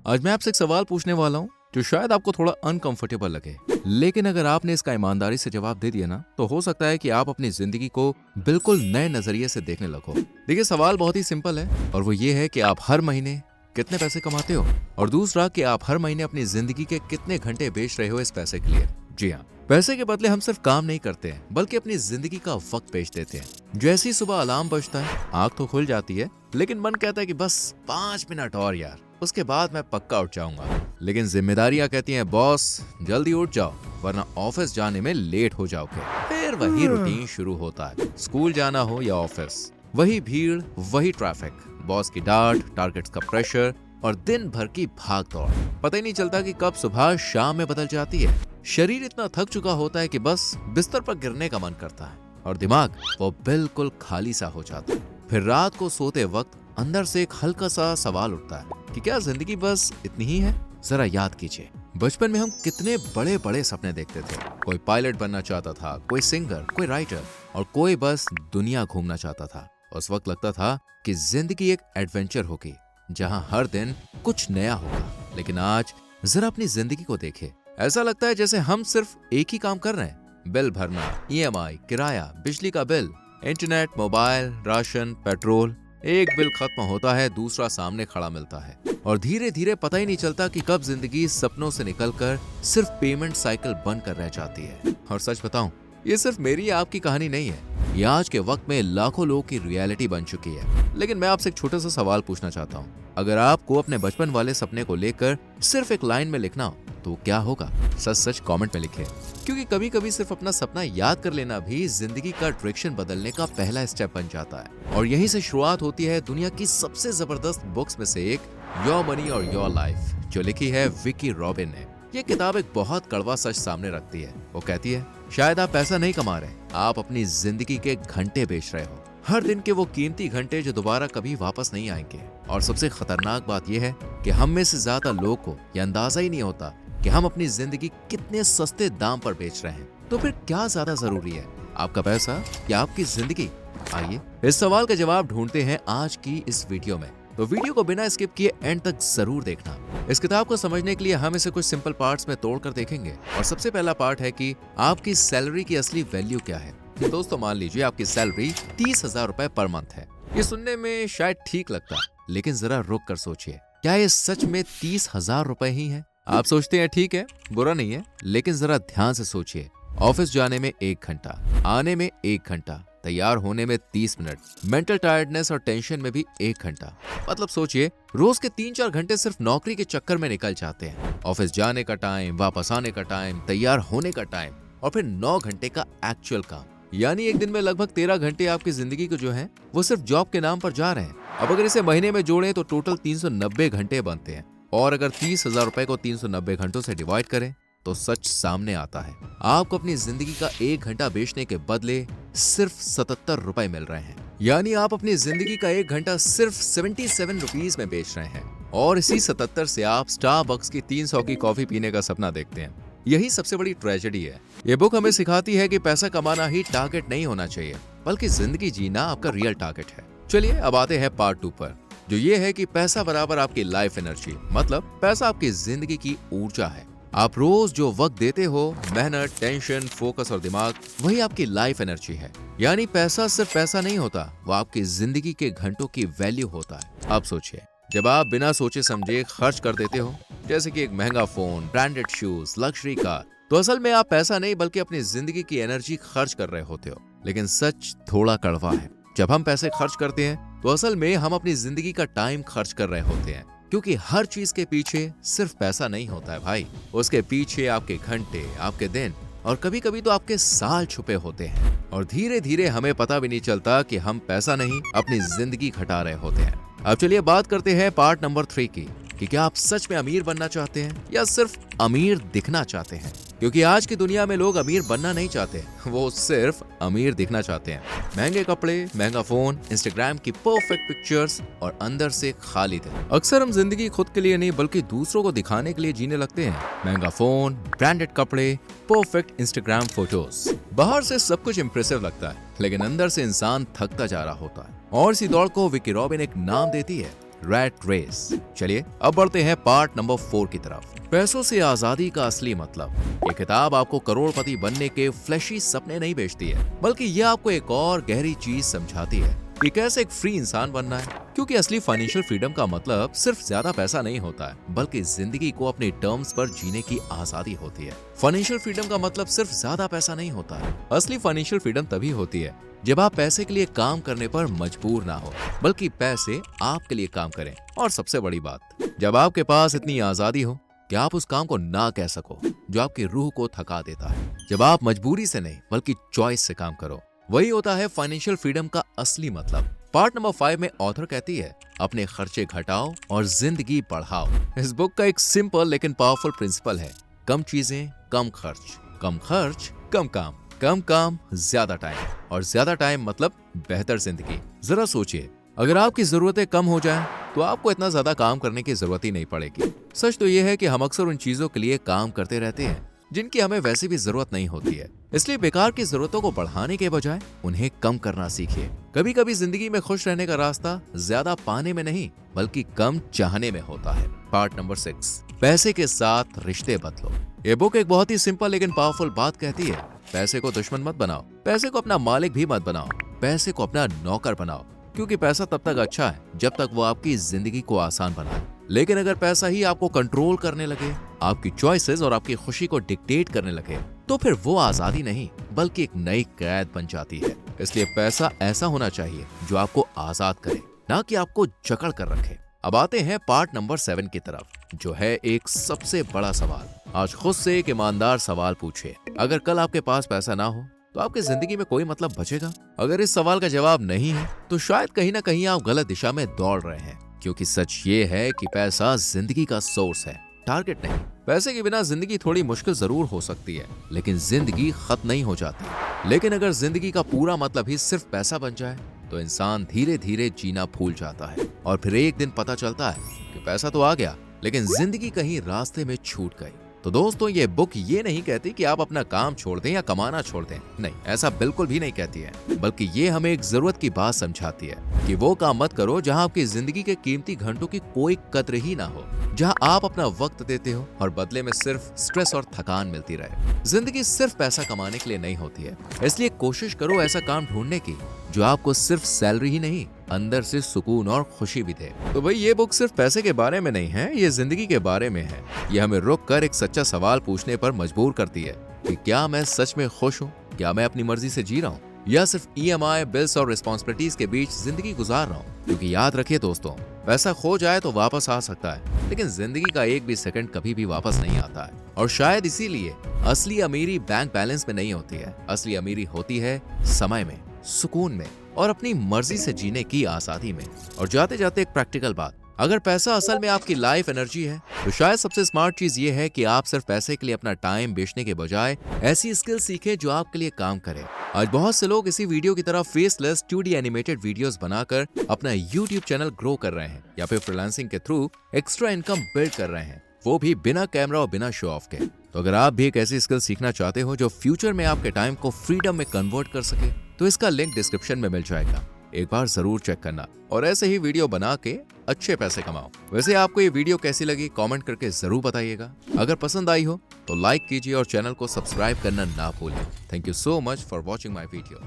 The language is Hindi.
आज मैं आपसे एक सवाल पूछने वाला हूँ जो शायद आपको थोड़ा अनकंफर्टेबल लगे, लेकिन अगर आपने इसका ईमानदारी से जवाब दे दिया ना तो हो सकता है कि आप अपनी जिंदगी को बिल्कुल नए नजरिए से देखने लगो। देखिए, सवाल बहुत ही सिंपल है और वो ये है कि आप हर महीने कितने पैसे कमाते हो, और दूसरा कि आप हर महीने अपनी जिंदगी के कितने घंटे बेच रहे हो इस पैसे के लिए। जी हाँ, पैसे के बदले हम सिर्फ काम नहीं करते हैं बल्कि अपनी जिंदगी का वक्त बेच देते हैं। जैसे ही सुबह अलार्म बजता है, आंख तो खुल जाती है, लेकिन मन कहता है कि बस 5 मिनट और यार, उसके बाद मैं पक्का उठ जाऊंगा। लेकिन जिम्मेदारियां कहती हैं बॉस जल्दी उठ जाओ वरना ऑफिस जाने में लेट हो जाओगे। फिर वही रूटीन शुरू होता है, स्कूल जाना हो या ऑफिस, वही भीड़, वही ट्रैफिक, बॉस की डांट, टारगेट्स का प्रेशर और दिन भर की भाग दौड़। पता ही नहीं चलता कि कब सुबह शाम में बदल जाती है। शरीर इतना थक चुका होता है कि बस बिस्तर पर गिरने का मन करता है और दिमाग वो बिल्कुल खाली सा हो जाता है। फिर रात को सोते वक्त अंदर से एक हल्का सा सवाल उठता है कि क्या जिंदगी बस इतनी ही है। जरा याद कीजिए, बचपन में हम कितने बड़े बड़े सपने देखते थे। कोई पायलट बनना चाहता था, कोई सिंगर, कोई राइटर और कोई बस दुनिया घूमना चाहता था। उस वक्त लगता था कि जिंदगी एक एडवेंचर होगी जहां हर दिन कुछ नया होगा। लेकिन आज जरा अपनी जिंदगी को देखें, ऐसा लगता है जैसे हम सिर्फ एक ही काम कर रहे हैं, बिल भरना, EMI, किराया, बिजली का bill, internet, mobile, ration, petrol. एक बिल खत्म होता है, दूसरा सामने खड़ा मिलता है और धीरे धीरे पता ही नहीं चलता कि कब जिंदगी सपनों से निकलकर सिर्फ पेमेंट साइकिल बनकर रह जाती है। और सच बताऊं, ये सिर्फ मेरी या आपकी कहानी नहीं है, ये आज के वक्त में लाखों लोगों की रियलिटी बन चुकी है। लेकिन मैं आपसे एक छोटा सा सवाल पूछना चाहता हूँ, अगर आपको अपने बचपन वाले सपने को लेकर सिर्फ एक लाइन में लिखना हो तो क्या होगा? सच सच कमेंट में लिखें, क्योंकि कभी कभी सिर्फ अपना सपना याद कर लेना भी जिंदगी का डायरेक्शन बदलने का पहला स्टेप बन जाता है। और यहीं से शुरुआत होती है दुनिया की सबसे जबरदस्त बुक्स में से एक, योर मनी और योर लाइफ, जो लिखी है विकी रॉबिन ने। ये किताब एक बहुत कड़वा सच सामने रखती है। वो कहती है, शायद आप पैसा नहीं कमा रहे, आप अपनी जिंदगी के घंटे बेच रहे हो। हर दिन के वो कीमती घंटे जो दोबारा कभी वापस नहीं आएंगे। और सबसे खतरनाक बात यह है कि हम में से ज्यादा लोगों को यह अंदाजा ही नहीं होता कि हम अपनी जिंदगी कितने सस्ते दाम पर बेच रहे हैं। तो फिर क्या ज्यादा जरूरी है, आपका पैसा या आपकी जिंदगी? आइए इस सवाल का जवाब ढूंढते हैं आज की इस वीडियो में। तो वीडियो को बिना स्किप किए एंड तक जरूर देखना। इस किताब को समझने के लिए हम इसे कुछ सिंपल पार्ट्स में तोड़कर देखेंगे। और सबसे पहला पार्ट है कि आपकी सैलरी की असली वैल्यू क्या है। दोस्तों, मान लीजिए आपकी सैलरी 30,000 रुपए पर मंथ है। ये सुनने में शायद ठीक लगता है, लेकिन जरा रुक कर सोचिए, क्या ये सच में 30,000 रुपए ही है? आप सोचते हैं ठीक है, बुरा नहीं है, लेकिन जरा ध्यान से सोचिए। ऑफिस जाने में 1 घंटा, आने में 1 घंटा, तैयार होने में 30 मिनट, मेंटल टायर्डनेस और टेंशन में भी 1 घंटा। मतलब सोचिए, रोज के 3-4 घंटे सिर्फ नौकरी के चक्कर में निकल जाते हैं। ऑफिस जाने का टाइम, वापस आने का टाइम, तैयार होने का टाइम और फिर 9 घंटे का एक्चुअल काम। यानी एक दिन में लगभग 13 घंटे आपकी जिंदगी को जो है वो सिर्फ जॉब के नाम पर जा रहे हैं। अब अगर इसे महीने में जोड़ें तो टोटल 390 घंटे बनते हैं। और अगर 30,000 रुपए को 390 घंटों से डिवाइड करें तो सच सामने आता है। आपको अपनी जिंदगी का 1 घंटा बेचने के बदले सिर्फ 77 रुपए मिल रहे हैं। यानी आप अपनी जिंदगी का 1 घंटा सिर्फ 77 रुपीज में बेच रहे हैं। और इसी 77 से आप स्टारबक्स की 300 की कॉफी पीने का सपना देखते हैं। यही सबसे बड़ी ट्रेजेडी है। ये बुक हमें सिखाती है कि पैसा कमाना ही टारगेट नहीं होना चाहिए, बल्कि जिंदगी जीना आपका रियल टारगेट है। चलिए अब आते हैं पार्ट 2 पर, जो ये है कि पैसा बराबर आपकी लाइफ एनर्जी, मतलब पैसा आपकी जिंदगी की ऊर्जा है। आप रोज जो वक्त देते हो, मेहनत, टेंशन, फोकस और दिमाग, वही आपकी लाइफ एनर्जी है। यानी पैसा सिर्फ पैसा नहीं होता, वो आपकी जिंदगी के घंटों की वैल्यू होता है। अब सोचिए, जब आप बिना सोचे समझे खर्च कर देते हो, जैसे कि एक महंगा phone, branded shoes, luxury car, तो असल में आप पैसा नहीं बल्कि अपनी जिंदगी की एनर्जी खर्च कर रहे होते हो। लेकिन सच थोड़ा कड़वा है, जब हम पैसे खर्च करते हैं तो असल में हम अपनी जिंदगी का टाइम खर्च कर रहे होते हैं। क्योंकि हर चीज के पीछे सिर्फ पैसा नहीं होता है भाई, उसके पीछे आपके घंटे, आपके दिन और कभी कभी तो आपके साल छुपे होते हैं। और धीरे धीरे हमें पता भी नहीं चलता कि हम पैसा नहीं अपनी जिंदगी घटा रहे होते हैं। अब चलिए बात करते हैं पार्ट नंबर 3 की, कि क्या आप सच में अमीर बनना चाहते हैं या सिर्फ अमीर दिखना चाहते हैं। क्योंकि आज की दुनिया में लोग अमीर बनना नहीं चाहते, वो सिर्फ अमीर दिखना चाहते हैं। महंगे कपड़े, महंगा फोन, इंस्टाग्राम की परफेक्ट पिक्चर्स और अंदर से खाली दिल। अक्सर हम जिंदगी खुद के लिए नहीं बल्कि दूसरों को दिखाने के लिए जीने लगते हैं। महंगा फोन, ब्रांडेड कपड़े, परफेक्ट इंस्टाग्राम फोटोज। बाहर से सब कुछ इंप्रेसिव लगता है, लेकिन अंदर से इंसान थकता जा रहा होता है। और इसी दौड़ को विकी रॉबिन एक नाम देती है, रैट रेस। चलिए अब बढ़ते हैं पार्ट नंबर 4 की तरफ। पैसों से आजादी का असली मतलब। ये किताब आपको करोड़पति बनने के फ्लैशी सपने नहीं बेचती है, बल्कि ये आपको एक और गहरी चीज समझाती है कि कैसे एक फ्री इंसान बनना है। क्योंकि असली फाइनेंशियल फ्रीडम का मतलब सिर्फ ज्यादा पैसा नहीं होता है, बल्कि जिंदगी को अपने टर्म्स पर जीने की आजादी होती है। फाइनेंशियल फ्रीडम का मतलब सिर्फ ज्यादा पैसा नहीं होता है। असली फाइनेंशियल फ्रीडम तभी होती है जब आप पैसे के लिए काम करने पर मजबूर ना हो, बल्कि पैसे आपके लिए काम करें। और सबसे बड़ी बात, जब आपके पास इतनी आजादी हो कि आप उस काम को ना कह सको जो आपकी रूह को थका देता है। जब आप मजबूरी से नहीं बल्कि चॉइस से काम करो, वही होता है फाइनेंशियल फ्रीडम का असली मतलब। पार्ट नंबर 5 में ऑथर कहती है, अपने खर्चे घटाओ और जिंदगी बढ़ाओ। इस बुक का एक सिंपल लेकिन पावरफुल प्रिंसिपल है, कम चीजें कम खर्च, कम खर्च कम काम, कम काम ज्यादा टाइम, और ज्यादा टाइम मतलब बेहतर जिंदगी। जरा सोचिए, अगर आपकी जरूरतें कम हो जाएं, तो आपको इतना ज्यादा काम करने की जरूरत ही नहीं पड़ेगी। सच तो यह है कि हम अक्सर उन चीजों के लिए काम करते रहते हैं जिनकी हमें वैसे भी जरूरत नहीं होती है। इसलिए बेकार की जरूरतों को बढ़ाने के बजाय उन्हें कम करना सीखिए। कभी कभी जिंदगी में खुश रहने का रास्ता ज्यादा पाने में नहीं बल्कि कम चाहने में होता है। पार्ट नंबर 6, पैसे के साथ रिश्ते बदलो। ये बुक एक बहुत ही सिंपल लेकिन पावरफुल बात कहती है, पैसे को दुश्मन मत बनाओ, पैसे को अपना मालिक भी मत बनाओ, पैसे को अपना नौकर बनाओ। क्योंकि पैसा तब तक अच्छा है जब तक वो आपकी जिंदगी को आसान बनाए, लेकिन अगर पैसा ही आपको कंट्रोल करने लगे, आपकी चॉइसेस और आपकी खुशी को डिक्टेट करने लगे, तो फिर वो आजादी नहीं बल्कि एक नई कैद बन जाती है। इसलिए पैसा ऐसा होना चाहिए जो आपको आजाद करे, ना कि आपको जकड़ कर रखे। अब आते हैं पार्ट नंबर 7 की तरफ, जो है एक सबसे बड़ा सवाल। आज खुद से एक ईमानदार सवाल पूछिए, अगर कल आपके पास पैसा ना हो तो आपकी जिंदगी में कोई मतलब बचेगा? अगर इस सवाल का जवाब नहीं है तो शायद कहीं ना कहीं आप गलत दिशा में दौड़ रहे हैं। क्योंकि सच ये है कि पैसा जिंदगी का सोर्स है, टारगेट नहीं। पैसे के बिना जिंदगी थोड़ी मुश्किल जरूर हो सकती है, लेकिन जिंदगी खत्म नहीं हो जाती। लेकिन अगर जिंदगी का पूरा मतलब ही सिर्फ पैसा बन जाए तो इंसान धीरे धीरे जीना भूल जाता है, और फिर एक दिन पता चलता है कि पैसा तो आ गया लेकिन जिंदगी कहीं रास्ते में छूट गई। तो दोस्तों, ये बुक ये नहीं कहती कि आप अपना काम छोड़ दें या कमाना छोड़ दें, नहीं, ऐसा बिल्कुल भी नहीं कहती है। बल्कि ये हमें एक जरूरत की बात समझाती है कि वो काम मत करो जहां आपकी जिंदगी के कीमती घंटों की कोई कद्र ही ना हो, जहां आप अपना वक्त देते हो और बदले में सिर्फ स्ट्रेस और थकान मिलती रहे। जिंदगी सिर्फ पैसा कमाने के लिए नहीं होती है, इसलिए कोशिश करो ऐसा काम ढूंढने की जो आपको सिर्फ सैलरी ही नहीं, अंदर से सुकून और खुशी भी दे। तो भाई, ये बुक सिर्फ पैसे के बारे में नहीं है, ये जिंदगी के बारे में है। ये हमें रुक कर एक सच्चा सवाल पूछने पर मजबूर करती है कि क्या मैं सच में खुश हूँ, क्या मैं अपनी मर्जी से जी रहा हूँ, या सिर्फ EMI, बिल्स और रिस्पॉन्सिबिलिटीज के बीच जिंदगी गुजार रहा हूँ। क्योंकि याद रखिए दोस्तों, पैसा खो जाए तो वापस आ सकता है, लेकिन जिंदगी का एक भी सेकंड कभी भी वापस नहीं आता है। और शायद इसीलिए असली अमीरी बैंक बैलेंस में नहीं होती है, असली अमीरी होती है समय में, सुकून में और अपनी मर्जी से जीने की आजादी में। और जाते जाते एक प्रैक्टिकल बात, अगर पैसा असल में आपकी लाइफ एनर्जी है तो शायद सबसे स्मार्ट चीज ये है कि आप सिर्फ पैसे के लिए अपना टाइम बेचने के बजाय ऐसी स्किल सीखें जो आपके लिए काम करे। आज बहुत से लोग इसी वीडियो की तरह फेसलेस 2D एनिमेटेड वीडियोस बनाकर अपना YouTube चैनल ग्रो कर रहे हैं, या फिर फ्रीलांसिंग के थ्रू एक्स्ट्रा इनकम बिल्ड कर रहे हैं, वो भी बिना कैमरा और बिना शो ऑफ के। तो अगर आप भी एक ऐसी स्किल सीखना चाहते हो जो फ्यूचर में आपके टाइम को फ्रीडम में कन्वर्ट कर सके, तो इसका लिंक डिस्क्रिप्शन में मिल जाएगा, एक बार जरूर चेक करना और ऐसे ही वीडियो बना के अच्छे पैसे कमाओ। वैसे आपको ये वीडियो कैसी लगी कमेंट करके जरूर बताइएगा। अगर पसंद आई हो तो लाइक कीजिए और चैनल को सब्सक्राइब करना ना भूलें। Thank you so much for watching my video.